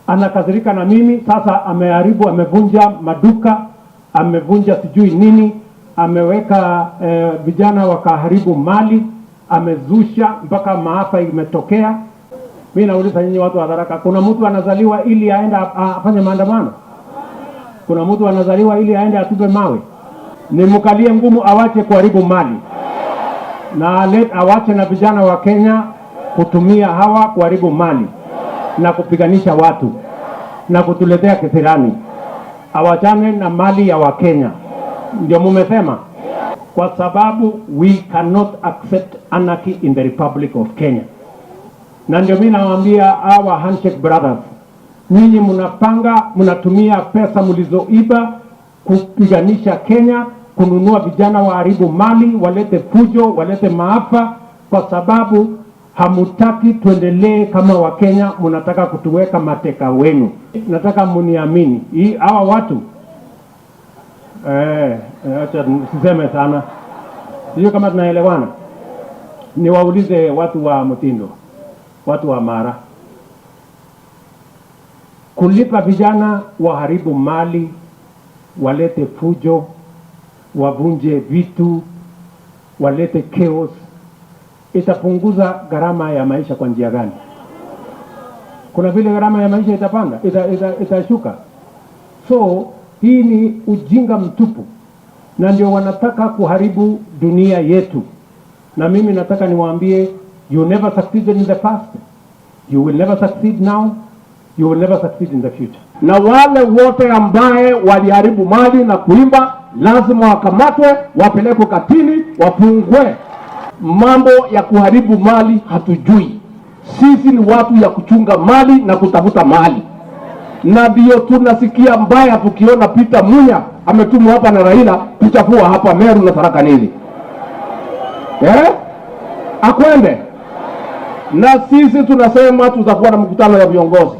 anakasirika na mimi. Sasa ameharibu, amevunja maduka, amevunja sijui nini, ameweka vijana wakaharibu mali, amezusha mpaka maafa imetokea. Mimi nauliza nyinyi watu wa Tharaka, kuna mtu anazaliwa ili aende afanye maandamano? Kuna mtu anazaliwa ili aende atupe mawe? Nimkalie ngumu awache kuharibu mali, na awache na vijana wa Kenya kutumia hawa kuharibu mali na kupiganisha watu na kutuletea kisirani. Awachane na mali ya Wakenya. Ndio mumesema, kwa sababu we cannot accept anarchy in the Republic of Kenya. Na ndio mimi nawaambia our handshake brothers, nyinyi mnatumia pesa mlizoiba kupiganisha Kenya, kununua vijana waharibu mali, walete fujo, walete maafa, kwa sababu hamutaki tuendelee kama Wakenya, mnataka kutuweka mateka wenu. Nataka muniamini, hawa watu acha niseme sana, sio kama tunaelewana. Niwaulize watu wa Mtindo, watu wa Mara, kulipa vijana waharibu mali, walete fujo, wavunje vitu, walete chaos, itapunguza gharama ya maisha kwa njia gani? Kuna vile gharama ya maisha itapanda, itashuka. So hii ni ujinga mtupu, na ndio wanataka kuharibu dunia yetu. Na mimi nataka niwaambie, you never succeeded in the past, you will never succeed now, you will never succeed in the future. Na wale wote ambaye waliharibu mali na kuiba lazima wakamatwe, wapelekwe katini, wafungwe. Mambo ya kuharibu mali hatujui. Sisi ni watu ya kuchunga mali na kutafuta mali. Na ndio tunasikia mbaya tukiona Peter Munya ametumwa hapa na Raila kuchafua hapa Meru na Tharaka Nithi. Akwende. Na sisi tunasema tutakuwa na mkutano ya viongozi,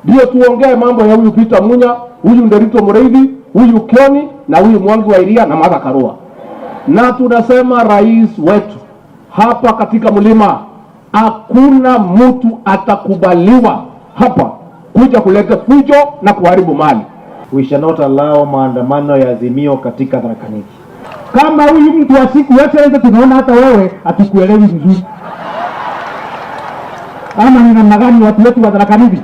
ndio tuongee mambo ya huyu Peter Munya, huyu Nderitu Mureithi, huyu Kioni na huyu Mwangi wa Iria na Martha Karua. Na tunasema rais wetu hapa katika mlima, hakuna mtu atakubaliwa hapa kuja kuleta fujo na kuharibu mali. We shall not allow maandamano ya Azimio katika Tharaka Nithi. Kama huyu mtu wa siku yote tunaona hata wewe hatukuelewi vizuri. Ama ni namna gani watu wetu wa Tharaka Nithi?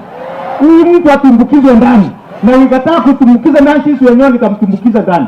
Huyu mtu atumbukizwe ndani, na ukikataa kutumbukiza ndani, sisi wenyewe nitamtumbukiza ndani.